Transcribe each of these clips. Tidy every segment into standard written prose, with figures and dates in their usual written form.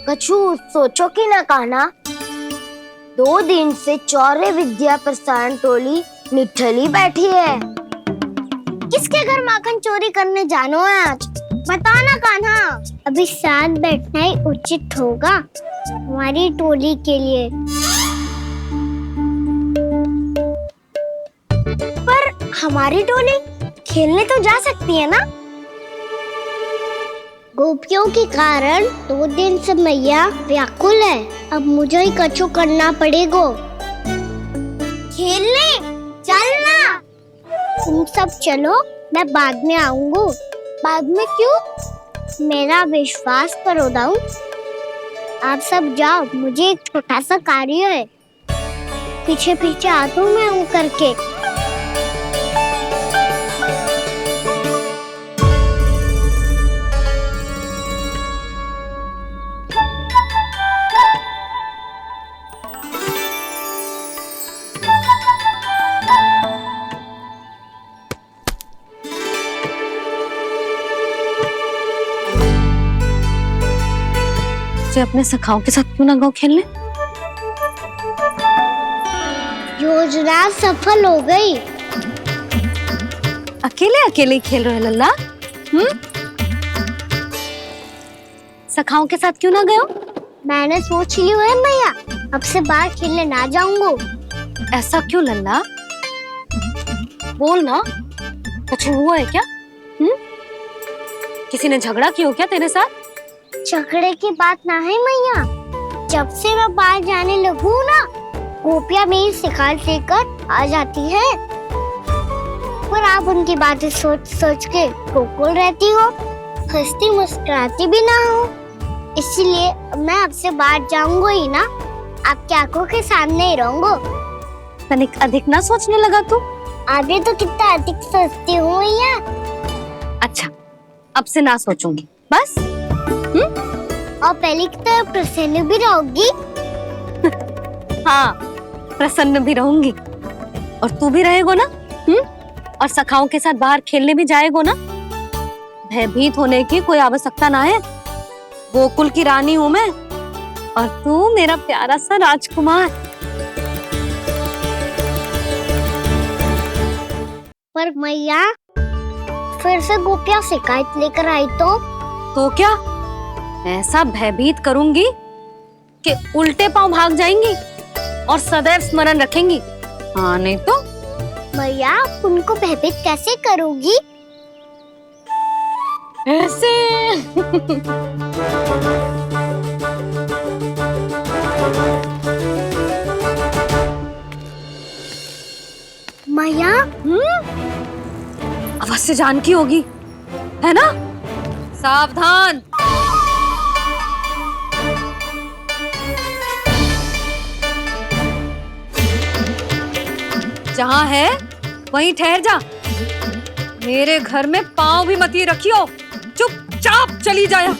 कछु सोचो कि ना कान्हा, 2 दिन से चौर्य विद्या प्रसारण टोली निठली बैठी है। किसके घर माखन चोरी करने जानो है आज? बता ना कान्हा। अभी साथ बैठना ही उचित होगा हमारी टोली के लिए। पर हमारी टोली खेलने तो जा सकती है ना? गोपियों के कारण 2 दिन से मैया व्याकुल है। अब मुझे ही कछु करना पड़ेगा। खेलने चलना। तुम सब चलो, मैं बाद में आऊंगा। बाद में क्यों? मेरा विश्वास करो दाऊ। आप सब जाओ, मुझे एक छोटा सा कार्य है। पीछे पीछे आता हूँ मैं हूँ करके। अपने सखाओं के साथ क्यों ना गाँव खेलने? योजना सफल हो गई। अकेले अकेले खेल रहे लल्ला? सखाओं के साथ क्यों ना गए हो? मैंने सोच लिया है मैया, अब से बाहर खेलने ना जाऊंगा। ऐसा क्यों लल्ला? बोल ना, कुछ हुआ है क्या? किसी ने झगड़ा किया हो क्या तेरे साथ? झगड़े की बात ना है मैया। जब से मैं बाहर जाने लगू ना, गोपियां मेरी शिकायत लेकर आ जाती है। पर आप उनकी बातें सोच सोच के गोकुल रहती हो, हंसती मुस्कुराती भी ना हो। इसलिए मैं आपसे बाहर जाऊंगा ही ना, आपकी आंखों के सामने ही रहूंगा। तनिक अधिक ना सोचने लगा तू? आगे तो कितना अधिक सोचती हूँ मैया। अच्छा, अब से ना सोचूंगी बस। और पहले की तरह प्रसन्न भी रहोगी? हाँ, प्रसन्न भी रहूंगी। और तू भी रहेगा ना? और सखाओं के साथ बाहर खेलने भी जाएगा ना? भयभीत होने की कोई आवश्यकता ना है। गोकुल की रानी हूँ मैं, और तू मेरा प्यारा सा राजकुमार। पर मैया, फिर से गोपियां शिकायत लेकर आई तो क्या? ऐसा भयभीत करूंगी कि उल्टे पांव भाग जाएंगी और सदैव स्मरण रखेंगी। हाँ नहीं तो? मैया, उनको भयभीत कैसे करोगी? ऐसे। मैया, अवश्य जानकी होगी, है ना? सावधान। जहाँ है वहीं ठहर जा। मेरे घर में पाँव भी मत रखियो, चुपचाप चली जाया।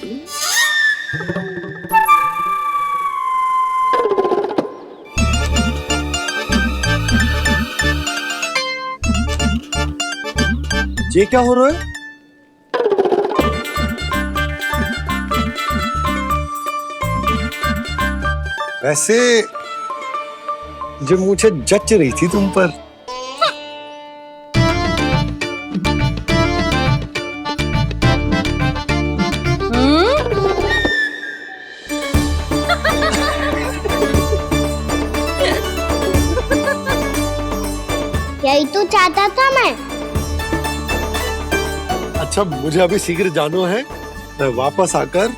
ये क्या हो रहा है? वैसे जो मुझे जच रही थी तुम पर। यही तो चाहता था मैं। अच्छा, मुझे अभी शीघ्र जाना है। मैं वापस आकर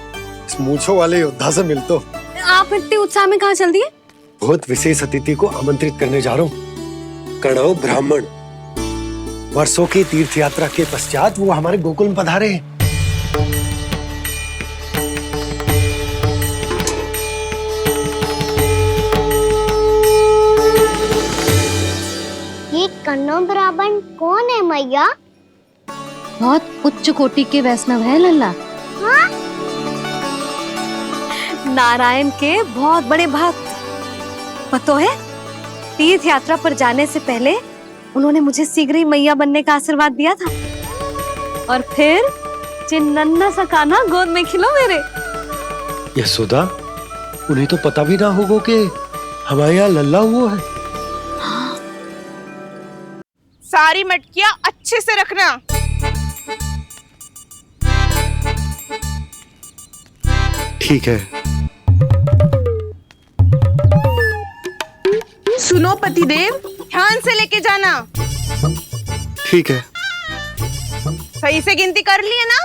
इस मूंछों वाले योद्धा से मिलता हूँ। आप इतने उत्साह में कहाँ चल दिए? बहुत विशेष अतिथि को आमंत्रित करने जा रहा हूँ। कणव ब्राह्मण वर्षों की तीर्थ यात्रा के पश्चात वो हमारे गोकुल में पधारे हैं। ये कणव ब्राह्मण कौन है मैया? बहुत उच्च कोटि के वैष्णव है लल्ला। हाँ? नारायण के बहुत बड़े भक्त। पता है, तीर्थ यात्रा पर जाने से पहले उन्होंने मुझे शीघ्र ही मैया बनने का आशीर्वाद दिया था। और फिर चिन्नन्ना सा कान्हा गोद में खिलो मेरे। यशोदा, उन्हें तो पता भी ना होगा कि हमारे यहाँ लल्ला हुआ है। सारी मटकियां अच्छे से रखना। ठीक है। सुनो पतिदेव, ध्यान से लेके जाना। ठीक है। सही से गिनती कर ली है ना?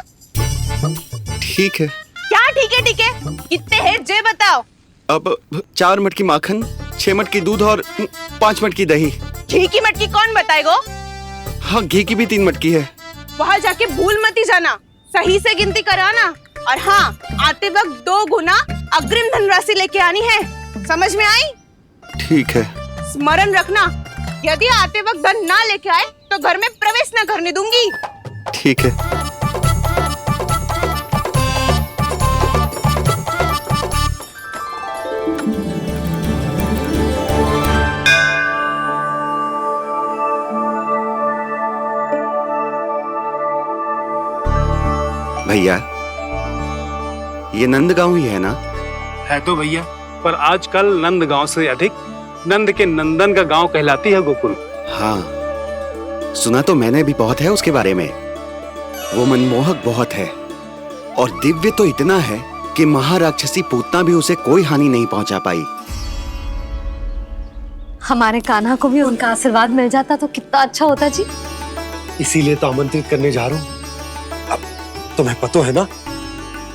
ठीक है। क्या ठीक है ठीक है? कितने हैं जे बताओ। अब 4 मटकी माखन, 6 मटकी दूध और 5 मटकी दही। घी की मटकी कौन बताएगा? हाँ, घी की भी 3 मटकी है। वहाँ जाके भूल मत ही जाना, सही से गिनती कराना। और हाँ, आते वक्त 2 गुना अग्रिम धनराशि लेके आनी है। समझ में आई? ठीक है। स्मरण रखना, यदि आते वक्त धन ना लेके आए तो घर में प्रवेश न करने दूंगी। ठीक है। भैया, ये नंदगांव ही है ना? है तो भैया, पर आजकल नंदगांव से अधिक नंद के नंदन का गांव कहलाती है गोकुल। हाँ, सुना तो मैंने भी बहुत है उसके बारे में। वो मनमोहक बहुत है और दिव्य तो इतना है कि महाराक्षसी पूतना भी उसे कोई हानि नहीं पहुंचा पाई। हमारे कान्हा को भी उनका आशीर्वाद मिल जाता तो कितना अच्छा होता जी। इसीलिए तो आमंत्रित करने जा रहा हूँ। अब तुम्हें पता है ना,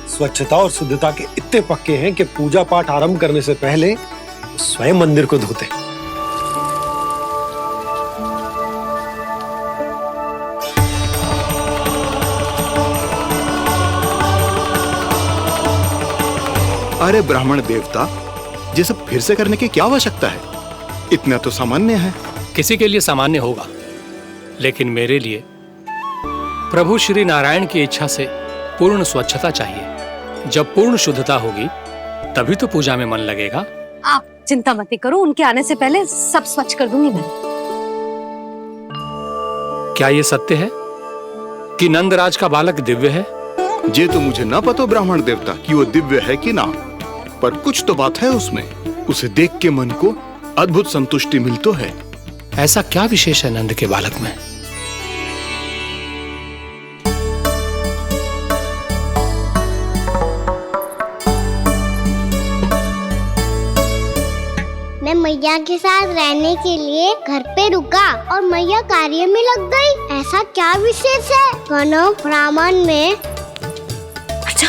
स्वच्छता और शुद्धता के इतने पक्के हैं कि पूजा पाठ आरंभ करने से पहले स्वयं मंदिर को धोते। अरे ब्राह्मण देवता, ये सब फिर से करने की क्या आवश्यकता है? इतना तो सामान्य है। किसी के लिए सामान्य होगा, लेकिन मेरे लिए प्रभु श्री नारायण की इच्छा से पूर्ण स्वच्छता चाहिए। जब पूर्ण शुद्धता होगी तभी तो पूजा में मन लगेगा। आप चिंता मत करो, उनके आने से पहले सब स्वच्छ कर दूंगी मैं। क्या ये सत्य है कि नंदराज का बालक दिव्य है? ये तो मुझे ना पता ब्राह्मण देवता कि वो दिव्य है कि ना, पर कुछ तो बात है उसमें। उसे देख के मन को अद्भुत संतुष्टि मिल तो है। ऐसा क्या विशेष है नंद के बालक में? मैं मैया के साथ रहने के लिए घर पे रुका और मैया कार्य में लग गई। ऐसा क्या विशेष है कौनो ब्राह्मण में? अच्छा,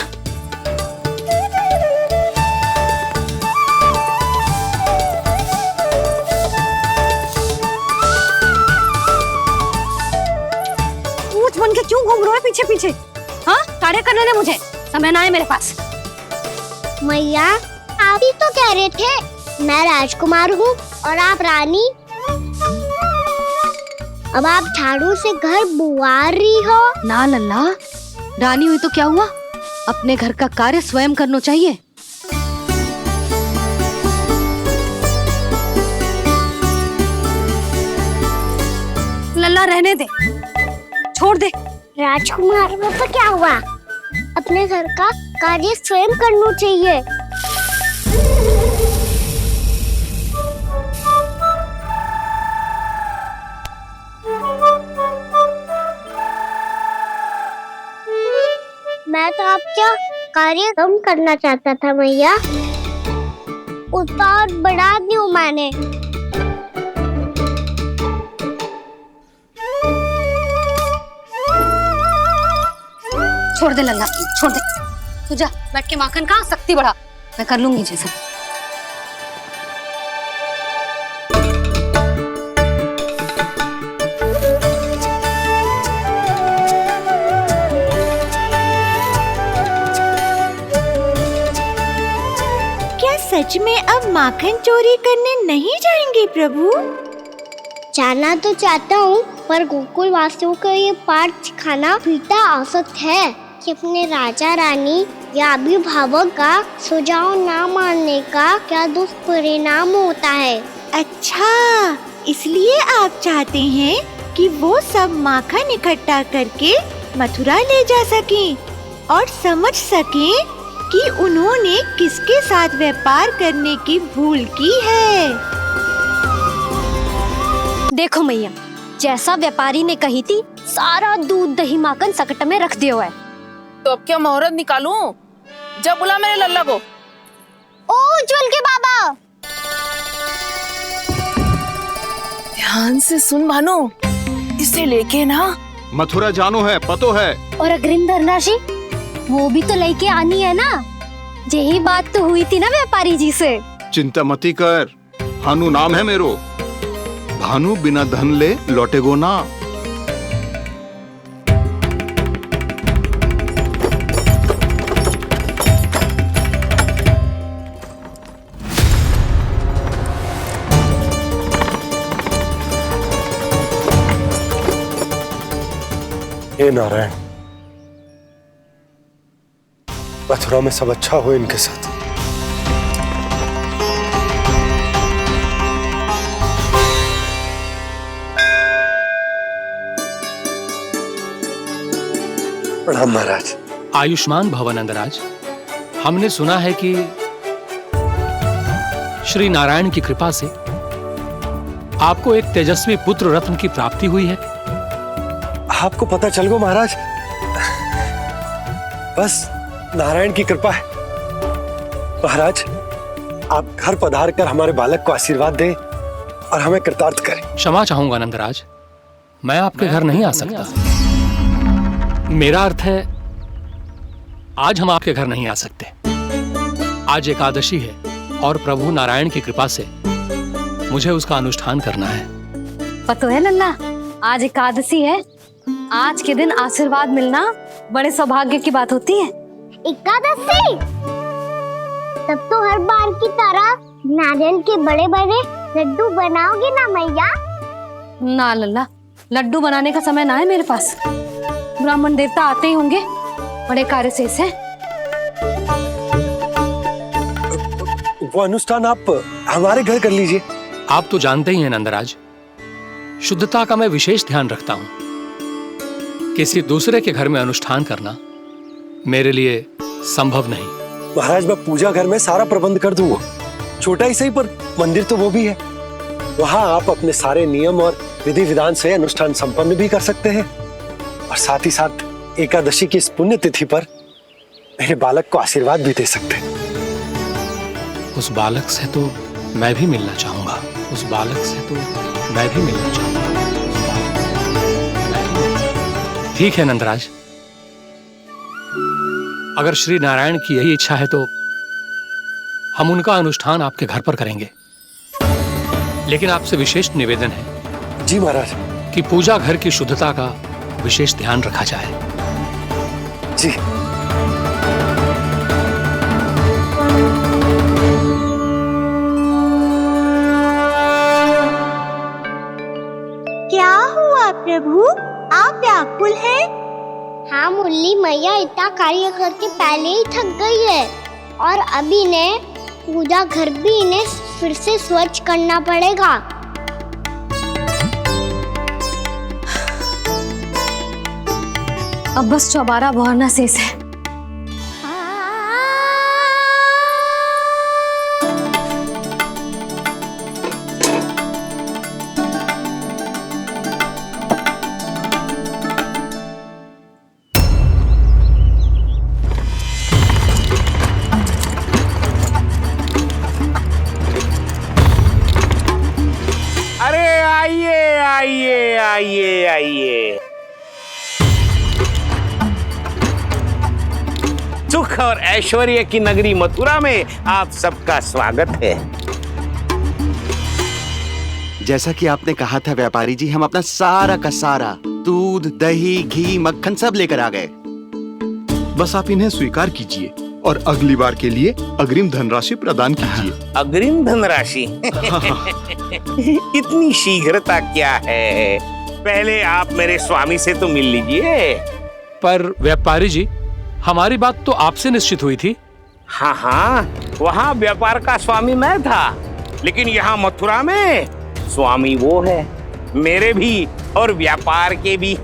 भूत बन के क्यों घूम रहे हो पीछे पीछे? हाँ, कार्य करने दे मुझे, समय ना है मेरे पास। मैया, आप ही तो कह रहे थे मैं राजकुमार हूँ और आप रानी। अब आप झाड़ू से घर बुआर रही हो। ना लल्ला, रानी हुई तो क्या हुआ, अपने घर का कार्य स्वयं करना चाहिए। लल्ला रहने दे, छोड़ दे। राजकुमार में तो क्या हुआ, अपने घर का कार्य स्वयं करना चाहिए। मैं तो आपका कार्य कम करना चाहता था मैया, उतना और बढ़ा दूं मैंने। छोड़ दे लल्ला, छोड़ दे। तू जा बैठ के माखन खा, शक्ति बढ़ा, मैं कर लूंगी जैसा। सच में अब माखन चोरी करने नहीं जाएंगे प्रभु? जाना तो चाहता हूँ, पर गोकुल वासियों को ये पाठ सिखाना पिता आवश्यक है कि अपने राजा रानी या अभिभावक का सुझाव ना मानने का क्या दुष्परिणाम होता है। अच्छा, इसलिए आप चाहते हैं कि वो सब माखन इकट्ठा करके मथुरा ले जा सकें और समझ सकें कि उन्होंने किसके साथ व्यापार करने की भूल की है। देखो मैया, जैसा व्यापारी ने कही थी, सारा दूध दही माखन सकट में रख दियो है। तो अब क्या मुहूर्त निकालूं? जब बुला मेरे लल्ला को। ओ उज्जवल के बाबा, ध्यान से सुन भानु, इसे लेके ना मथुरा जानो है, पतो है। और अग्रिम धनराशि वो भी तो लेके आनी है ना। यही बात तो हुई थी ना व्यापारी जी से। चिंता मती कर, भानु नाम है मेरो। भानु बिना धन ले लौटेगो ना। हे नारायण, मथुरा में सब अच्छा हो इनके साथ। प्रणाम महाराज। आयुष्मान भव नंदराज। हमने सुना है कि श्री नारायण की कृपा से आपको एक तेजस्वी पुत्र रत्न की प्राप्ति हुई है। आपको पता चल गो महाराज, बस नारायण की कृपा है। महाराज, आप घर पधार कर हमारे बालक को आशीर्वाद दें और हमें कृतार्थ करें। क्षमा चाहूंगा नंदराज, मैं आपके घर नहीं आ सकता। मेरा अर्थ है, आज हम आपके घर नहीं आ सकते। आज एकादशी है और प्रभु नारायण की कृपा से मुझे उसका अनुष्ठान करना है। पता है लल्ला, आज एकादशी है। आज के दिन आशीर्वाद मिलना बड़े सौभाग्य की बात होती है। एकादशी? तब तो हर बार की तरह नारियल के बड़े बड़े लड्डू बनाओगे ना मैया? ना लल्ला, लड्डू बनाने का समय ना है मेरे पास। ब्राह्मण देवता आते ही होंगे, बड़े कार्य शेष है। वो अनुष्ठान आप हमारे घर कर लीजिए। आप तो जानते ही हैं नंदराज, शुद्धता का मैं विशेष ध्यान रखता हूं। किसी दूसरे के घर में अनुष्ठान करना मेरे लिए संभव नहीं। महाराज, मैं पूजा घर में सारा प्रबंध कर दूंगा। छोटा ही सही, पर मंदिर तो वो भी है। वहां आप अपने सारे नियम और विधि विधान से अनुष्ठान संपन्न भी कर सकते हैं और साथ ही साथ एकादशी की इस पुण्य तिथि पर मेरे बालक को आशीर्वाद भी दे सकते हैं। उस बालक से तो मैं भी मिलना चाहूंगा। उस बालक से तो मैं भी मिलना चाहूंगा। ठीक है नंदराज, अगर श्री नारायण की यही इच्छा है तो हम उनका अनुष्ठान आपके घर पर करेंगे। लेकिन आपसे विशेष निवेदन है। जी महाराज। कि पूजा घर की शुद्धता का विशेष ध्यान रखा जाए। जी। क्या हुआ प्रभु, आप व्याकुल हैं? हाँ मुरली मैया इतना कार्य करके पहले ही थक गई है और अभी ने पूजा घर भी इन्हें फिर से स्वच्छ करना पड़ेगा। अब बस चौबारा बहाना शेष है। आइए। सुख और ऐश्वर्य की नगरी मथुरा में आप सबका स्वागत है। जैसा कि आपने कहा था व्यापारी जी, हम अपना सारा का सारा दूध दही घी मक्खन सब लेकर आ गए। बस आप इन्हें स्वीकार कीजिए और अगली बार के लिए अग्रिम धनराशि प्रदान कीजिए। अग्रिम धनराशि? इतनी शीघ्रता क्या है? पहले आप मेरे स्वामी से तो मिल लीजिए। पर व्यापारी जी, हमारी बात तो आपसे निश्चित हुई थी। हाँ, वहाँ व्यापार का स्वामी मैं था, लेकिन यहाँ मथुरा में स्वामी वो है, मेरे भी और व्यापार के भी।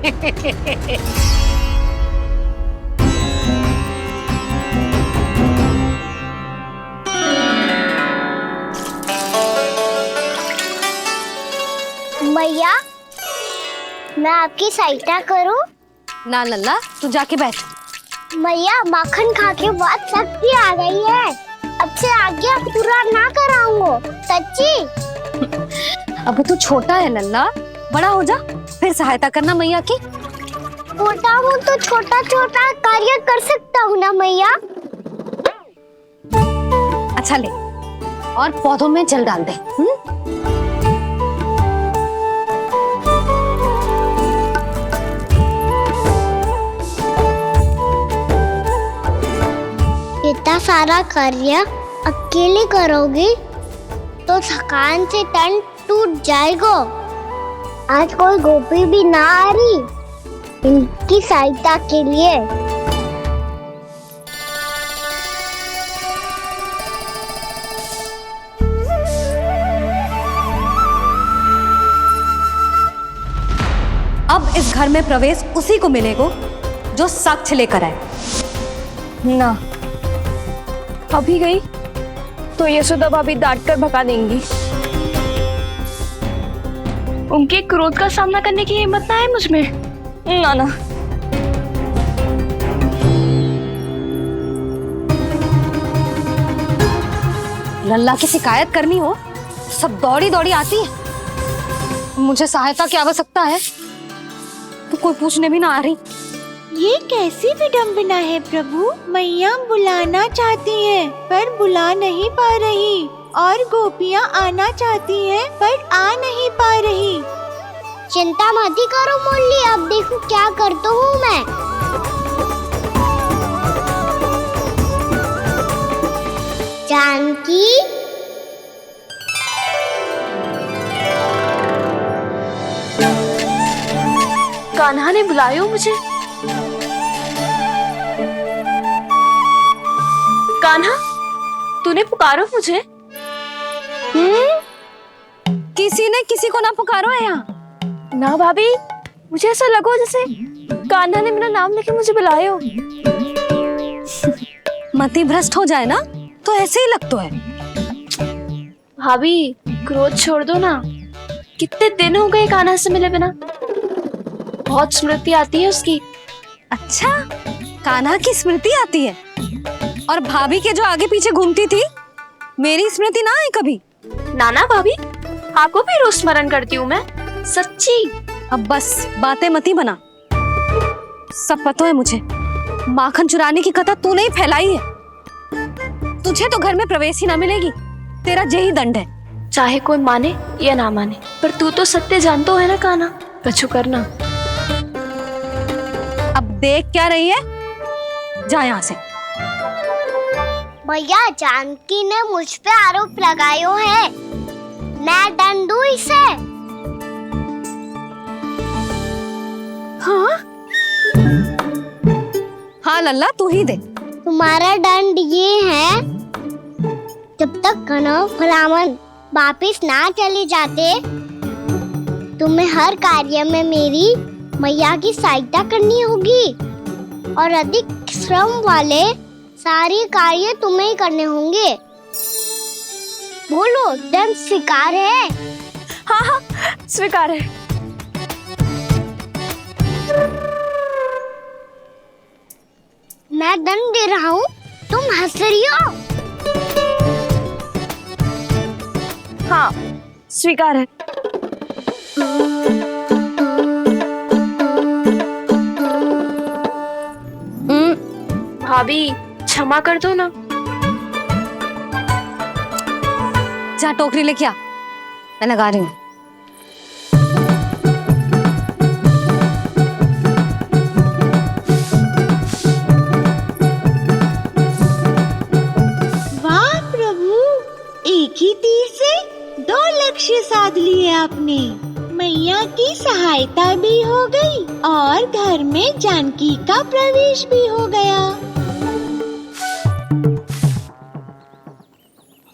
मैया, मैं आपकी सहायता करूं? ना लल्ला, तू जाके बैठ। मैया, माखन खा के बहुत शक्ति आ गई है। अब से आगे पूरा ना कराऊंगा, सच्ची। अब तू छोटा है लल्ला, बड़ा हो जा फिर सहायता करना मैया की। छोटा हूँ तो छोटा छोटा कार्य कर सकता हूँ ना मैया। अच्छा ले, और पौधों में जल डाल दे। इतना सारा कार्य अकेले करोगी तो थकान से तन टूट जाएगा। आज कोई गोपी भी ना आ रही इनकी सहायता के लिए। अब इस घर में प्रवेश उसी को मिलेगा जो साक्ष्य लेकर आए। ना, अभी गई तो यशोदा भाभी डांट कर भगा देंगी। उनके क्रोध का सामना करने की हिम्मत ना है मुझ में। ना ना। लल्ला की शिकायत करनी हो सब दौड़ी दौड़ी आती है। मुझे सहायता की आवश्यकता है तो कोई पूछने भी ना आ रही। ये कैसी विडंबना है प्रभु। मैया बुलाना चाहती हैं पर बुला नहीं पा रही, और गोपियाँ आना चाहती हैं पर आ नहीं पा रही। चिंता मत ही करो मुरली, अब देखो क्या करता हूँ मैं। जानकी, कान्हा ने बुलायो मुझे। कान्हा, तूने पुकारो मुझे। किसी ने किसी को ना पुकारो है यहाँ। ना भाभी, मुझे ऐसा लगो जैसे कान्हा ने मेरा नाम लेके मुझे बुलायो। मति भ्रष्ट हो जाए ना तो ऐसे ही लगता है। भाभी, क्रोध छोड़ दो ना। कितने दिन हो गए कान्हा से मिले बिना। बहुत स्मृति आती है उसकी। अच्छा, कान्हा की स्मृति आती है? और भाभी के जो आगे पीछे घूमती थी, मेरी स्मृति ना आई कभी? नाना भाभी, आपको भी रोज स्मरण करती हूँ मैं, सच्ची। अब बस बातें मती बना। सब पता है मुझे। माखन चुराने की कथा तूने ही फैलाई है। तुझे तो घर में प्रवेश ही ना मिलेगी। तेरा यही दंड है। चाहे कोई माने या ना माने, पर तू तो सत्य जानतो है ना कान्हा। कछु करना। अब देख क्या रही है, जा यहाँ से। भैया, जानकी ने मुझ पे आरोप लगायो है, मैं दंड दूं इसे। हाँ हाँ लल्ला, तू ही दे। तुम्हारा दंड ये है, जब तक कनव ब्राह्मण वापिस ना चले जाते, तुम्हें हर कार्य में मेरी मैया की सहायता करनी होगी, और अधिक श्रम वाले सारे कार्य तुम्हें ही करने होंगे। बोलो, दंड स्वीकार है? हाँ हाँ, स्वीकार है। मैं दंड दे रहा हूँ, तुम हंस रही हो? हाँ, स्वीकार है। भाभी, क्षमा कर दो ना। जा टोकरी लेके आ, मैं लगा रही हूँ। वाह प्रभु, एक ही तीर से 2 लक्ष्य साध लिए आपने। मैया की सहायता भी हो गई और घर में जानकी का प्रवेश भी हो गया।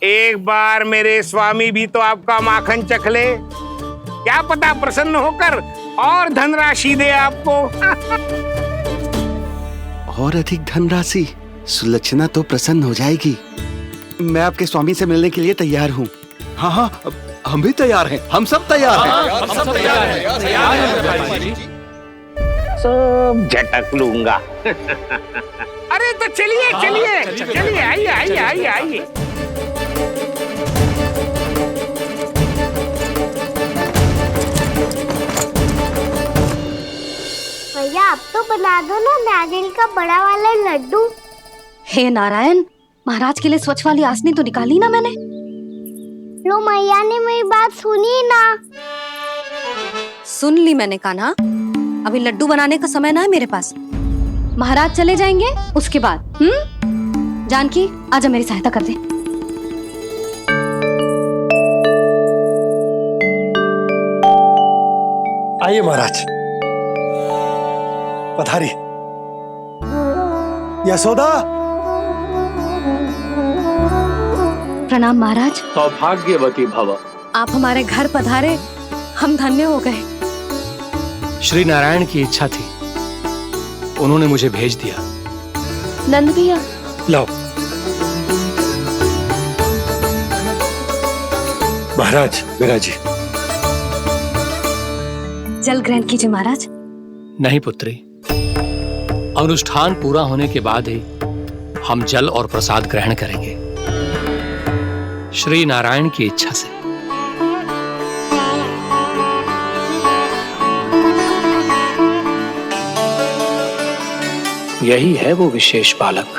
एक बार मेरे स्वामी भी तो आपका माखन चख ले, क्या पता प्रसन्न होकर और धनराशि दे आपको। और अधिक धनराशि? सुलक्षणा तो प्रसन्न हो जाएगी। मैं आपके स्वामी से मिलने के लिए तैयार हूँ। हाँ हाँ, हम भी तैयार हैं, हम सब तैयार हैं। हम सब तैयार हैं। तैयार हैं व्यापारी जी। सब झटक लूंगा। अरे तो चलिए चलिए चलिए, आइए आइए आइए आइए। भैया आप तो बना दो ना नारियल का बड़ा वाला लड्डू। हे नारायण, महाराज के लिए स्वच्छ वाली आसनी तो निकाली ना मैंने। लो मैया ने मेरी बात सुनी ना। सुन ली मैंने कान्हा, अभी लड्डू बनाने का समय ना है मेरे पास। महाराज चले जाएंगे उसके बाद। जानकी आजा मेरी सहायता कर दे। आइए महाराज, पधारी। यशोदा। प्रणाम महाराज। सौभाग्यवती भव। आप हमारे घर पधारे, हम धन्य हो गए। श्री नारायण की इच्छा थी, उन्होंने मुझे भेज दिया। नंद भैया लाओ। महाराज विराजी। जल ग्रहण कीजिए महाराज। नहीं पुत्री, अनुष्ठान पूरा होने के बाद ही हम जल और प्रसाद ग्रहण करेंगे, श्री नारायण की इच्छा से। यही है वो विशेष बालक।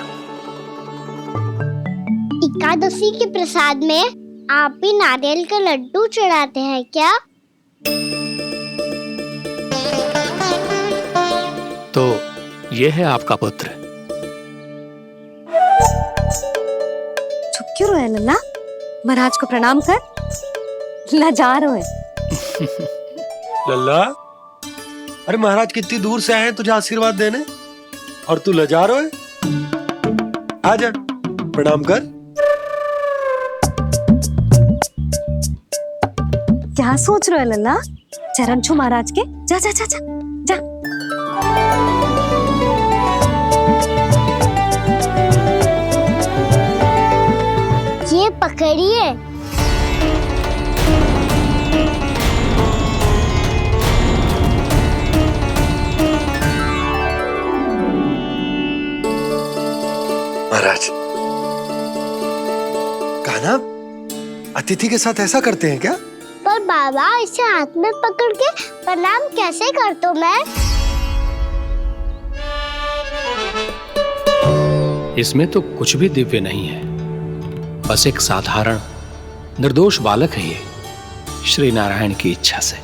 एकादशी के प्रसाद में आप भी नारियल का लड्डू चढ़ाते हैं क्या? तो ये है आपका पुत्र। चुप क्यों रोए लल्ला? महाराज को प्रणाम कर। लजा रोए। लल्ला, अरे महाराज कितनी दूर से आए हैं तुझे आशीर्वाद देने, और तू लजा रहा है? आजा प्रणाम कर। क्या सोच रहे हो लल्ला? चरण छू महाराज के। जा जा जा जा जा। ये पकड़िए। महाराज, कान्हा अतिथि के साथ ऐसा करते हैं क्या? पर बाबा इसे हाथ में पकड़ के प्रणाम कैसे करता हूँ मैं? इसमें तो कुछ भी दिव्य नहीं है, बस एक साधारण निर्दोष बालक है ये, श्री नारायण की इच्छा से।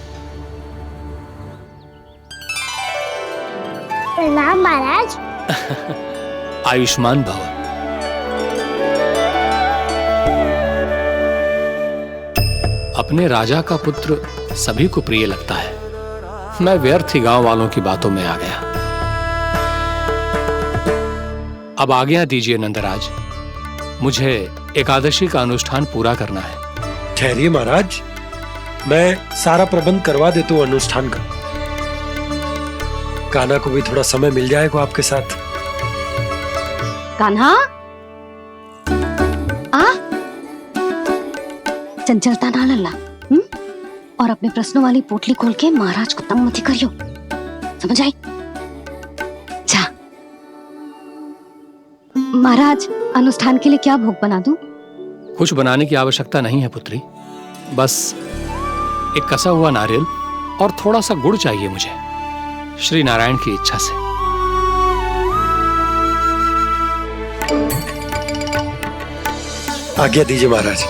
प्रणाम महाराज। आयुष्मान भव। अपने राजा का पुत्र सभी को प्रिय लगता है। मैं व्यर्थ ही गांव वालों की बातों में आ गया। अब आज्ञा दीजिए नंदराज, मुझे एकादशी का अनुष्ठान पूरा करना है। ठहरिए महाराज, मैं सारा प्रबंध करवा देता हूँ अनुष्ठान का। कान्हा को भी थोड़ा समय मिल जाएगा आपके साथ। कान्हा आ, चंचलता ना लल्ला। और अपने प्रश्नों वाली पोटली खोल के महाराज को तंग मत करियो, समझ आई? जा महाराज, अनुष्ठान के लिए क्या भोग बना दूं? कुछ बनाने की आवश्यकता नहीं है पुत्री, बस एक कसा हुआ नारियल और थोड़ा सा गुड़ चाहिए मुझे, श्री नारायण की इच्छा से। आज्ञा दीजिए महाराज।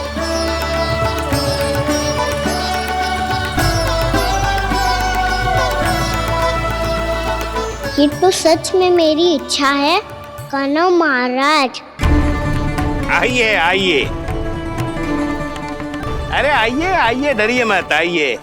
ये तो सच में मेरी इच्छा है कान्हा महाराज। आइए आइए, अरे आइए आइए, डरिए मत, आइए।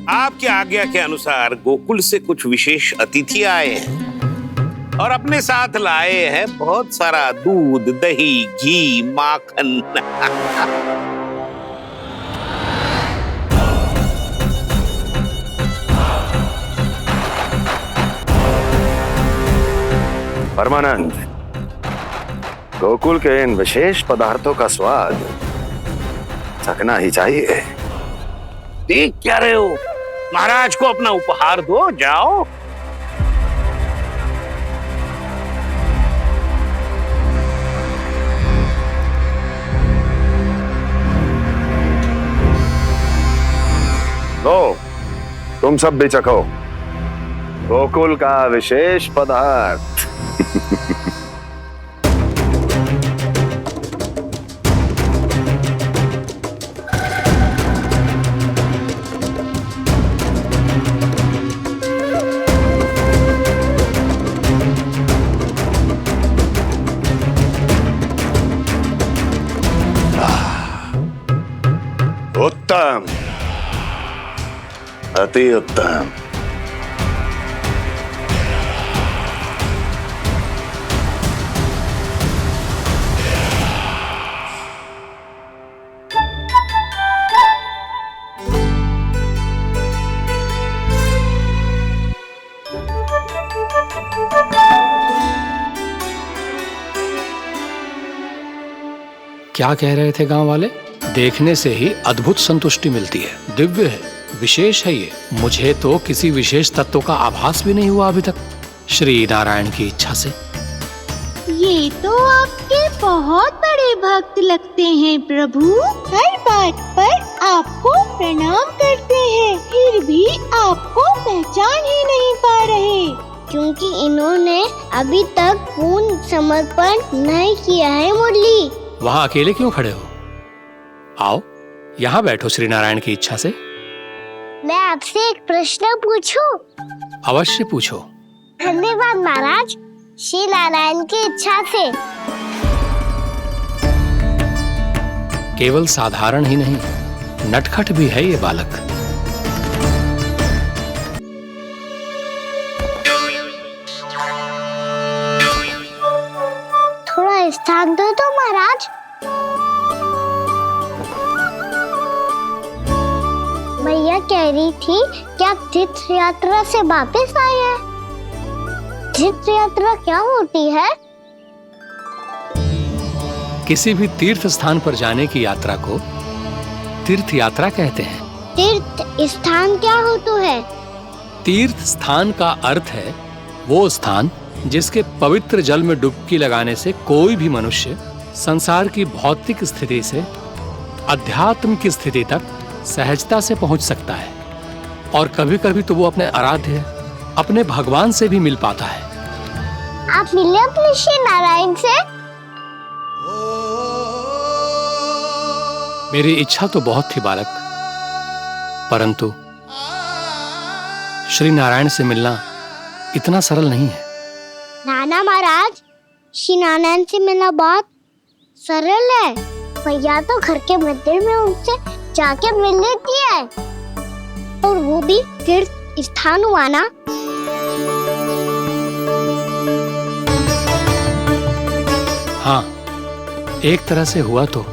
आपकी आज्ञा के अनुसार गोकुल से कुछ विशेष अतिथि आए हैं। और अपने साथ लाए हैं बहुत सारा दूध, दही, घी, माखन। परमानंद, गोकुल के इन विशेष पदार्थों का स्वाद चखना ही चाहिए। देख क्या रहे हो? महाराज को अपना उपहार दो, जाओ। लो, तुम सब भी चखो गोकुल का विशेष पदार्थ। उत्तम, अति उत्तम। क्या कह रहे थे गांव वाले? देखने से ही अद्भुत संतुष्टि मिलती है, दिव्य है, विशेष है ये। मुझे तो किसी विशेष तत्व का आभास भी नहीं हुआ अभी तक, श्री नारायण की इच्छा से। ये तो आपके बहुत बड़े भक्त लगते हैं प्रभु। हर बात पर आपको प्रणाम करते हैं, फिर भी आपको पहचान ही नहीं पा रहे। क्योंकि इन्होंने अभी तक पूर्ण समर्पण नहीं किया है मुरली। वहाँ अकेले क्यों खड़े हो? आओ यहाँ बैठो श्री नारायण की इच्छा से। मैं आपसे एक प्रश्न पूछूं? अवश्य पूछो। धन्यवाद महाराज, श्री नारायण की इच्छा से। केवल साधारण ही नहीं, नटखट भी है ये बालक। थोड़ा स्थान दो तो महाराज। मैया कह रही थी कि आप तीर्थ यात्रा से वापस आए हैं। तीर्थ यात्रा क्या होती है? किसी भी तीर्थ स्थान पर जाने की यात्रा को तीर्थ यात्रा कहते हैं। तीर्थ स्थान क्या होता है? तीर्थ स्थान का अर्थ है वो स्थान जिसके पवित्र जल में डुबकी लगाने से कोई भी मनुष्य संसार की भौतिक स्थिति से अध्यात्म की स्थिति तक सहजता से पहुंच सकता है, और कभी कभी तो वो अपने आराध्य, अपने भगवान से भी मिल पाता है। आप मिले अपने श्री नारायण से? मेरी इच्छा तो बहुत थी बालक, परंतु श्री नारायण से मिलना इतना सरल नहीं है। नाना महाराज, श्री नारायण से मिलना बहुत सरल है। भैया तो घर के मंदिर में उनसे जाके मिल लेती है, और वो भी तीर्थ स्थान हुआ ना। हाँ, एक तरह से हुआ तो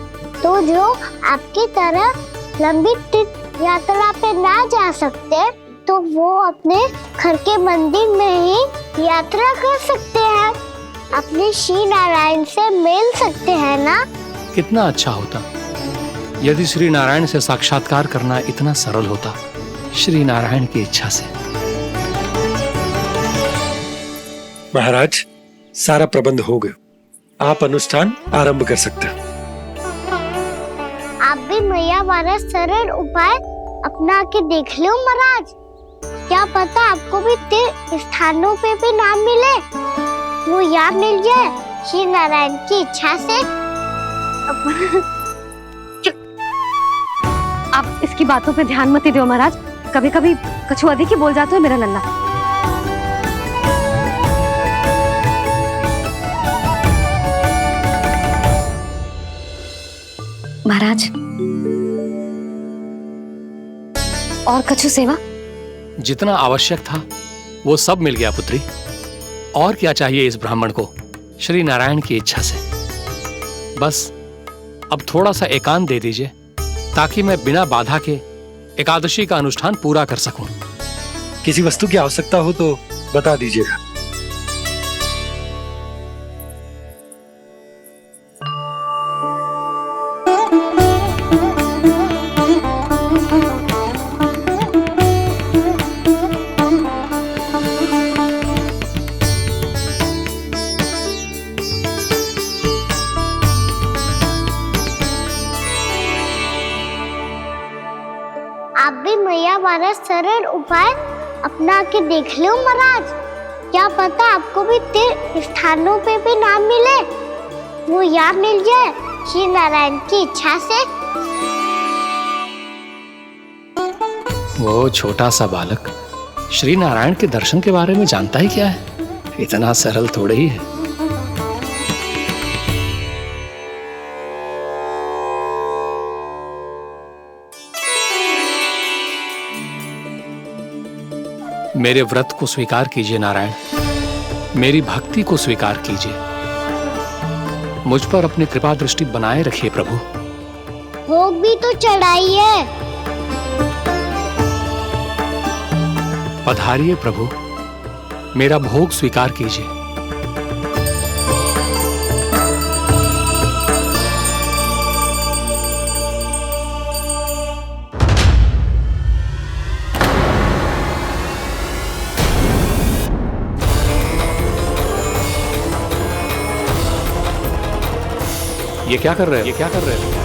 जो आपकी तरह लंबी तीर्थ यात्रा पे ना जा सकते, तो वो अपने घर के मंदिर में ही यात्रा कर सकते हैं, अपने श्री नारायण से मिल सकते हैं ना। कितना अच्छा होता यदि श्री नारायण से साक्षात्कार करना इतना सरल होता, श्री नारायण की इच्छा से। महाराज, सारा प्रबंध हो गया, आप अनुष्ठान आरंभ कर सकते हैं। आप भी मैया वाला सरल उपाय अपना के देख लो महाराज। क्या पता आपको भी तीर्थ स्थानों पे भी नाम मिले, वो यहाँ मिल जाए श्री नारायण की इच्छा से। आप इसकी बातों पे ध्यान मत दो महाराज, कभी कभी कछुआ देखी बोल जाते हो मेरा लल्ला। महाराज, और कछु सेवा? जितना आवश्यक था वो सब मिल गया पुत्री। और क्या चाहिए इस ब्राह्मण को श्री नारायण की इच्छा से? बस अब थोड़ा सा एकांत दे दीजिए ताकि मैं बिना बाधा के एकादशी का अनुष्ठान पूरा कर सकूं। किसी वस्तु की आवश्यकता हो तो बता दीजिएगा। आप भी मैया वाला सरल उपाय अपना के देख लो महाराज। क्या पता आपको भी तीर्थ स्थानों पे भी नाम मिले, वो यहाँ मिल जाए श्री नारायण की इच्छा से। वो छोटा सा बालक श्री नारायण के दर्शन के बारे में जानता ही क्या है? इतना सरल थोड़े ही है। मेरे व्रत को स्वीकार कीजिए नारायण, मेरी भक्ति को स्वीकार कीजिए। मुझ पर अपनी कृपा दृष्टि बनाए रखिए प्रभु। भोग भी तो चढ़ाइए। पधारिए प्रभु, मेरा भोग स्वीकार कीजिए। ये क्या कर रहे हैं?